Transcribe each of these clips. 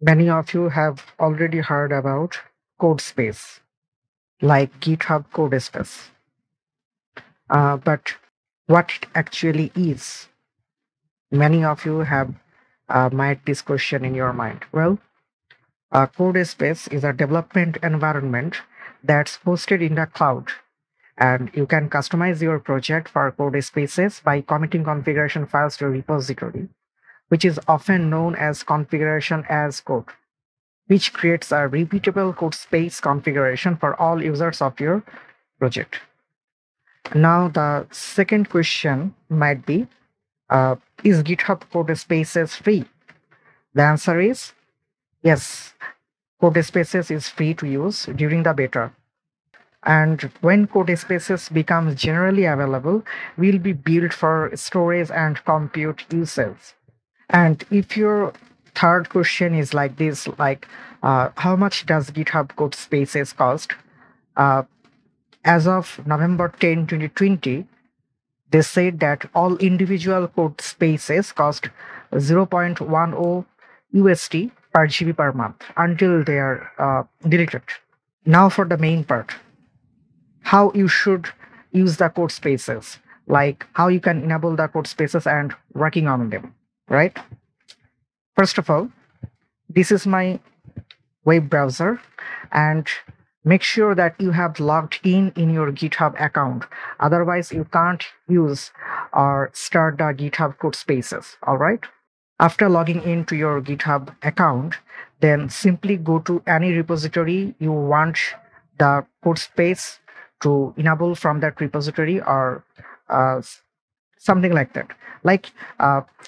Many of you have already heard about Codespace, like GitHub Codespace. But what it actually is, many of you have might this question in your mind. Well, Codespace is a development environment that's hosted in the cloud, and you can customize your project for Codespaces by committing configuration files to a repository, which is often known as configuration as code, which creates a repeatable code space configuration for all users of your project. Now, the second question might be, is GitHub Codespaces free? The answer is yes. Codespaces is free to use during the beta. And when Codespaces becomes generally available, will be built for storage and compute usage. And if your third question is like this, like how much does GitHub Codespaces cost? Uh, as of November 10, 2020, they said that all individual code spaces cost 0.10 USD per GB per month until they are deleted. Now for the main part, how you should use the code spaces, like how you can enable the code spaces and working on them, right? First of all, this is my web browser, and make sure that you have logged in your GitHub account. Otherwise, you can't use or start the GitHub Codespaces. All right. After logging into your GitHub account, then simply go to any repository you want the Codespace to enable from that repository, or something like that. Like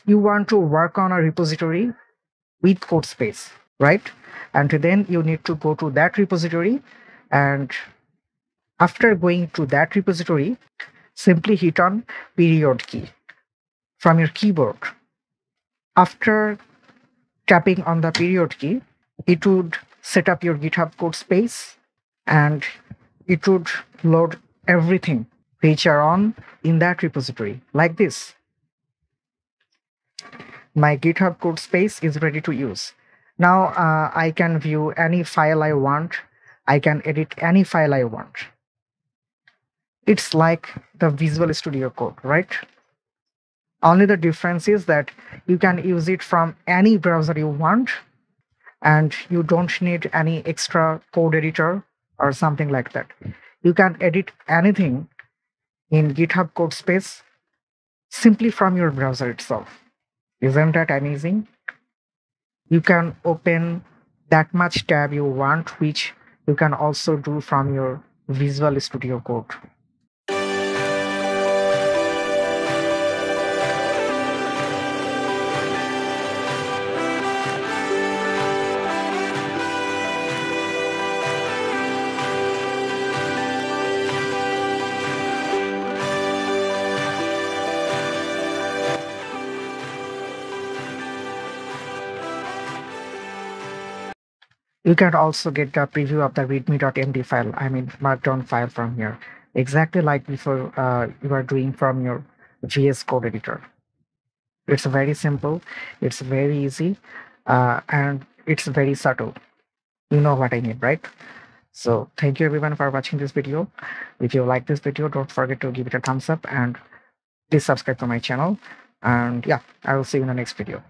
you want to work on a repository with Codespace, right? And then you need to go to that repository, and after going to that repository, simply hit on period key from your keyboard. After tapping on the period key, it would set up your GitHub Codespace, and it would load everything which are on in that repository like this. My GitHub Codespace is ready to use. Now I can view any file I want. I can edit any file I want. It's like the Visual Studio Code, right? Only the difference is that you can use it from any browser you want, and you don't need any extra code editor or something like that. You can edit anything in GitHub Codespace simply from your browser itself. Isn't that amazing? You can open that much tab you want, which you can also do from your Visual Studio Code. You can also get the preview of the readme.md file, I mean markdown file from here, exactly like before you are doing from your VS Code editor. It's very simple, it's very easy, and it's very subtle. You know what I mean, right? So thank you everyone for watching this video. If you like this video, don't forget to give it a thumbs up, and please subscribe to my channel. And yeah, I will see you in the next video.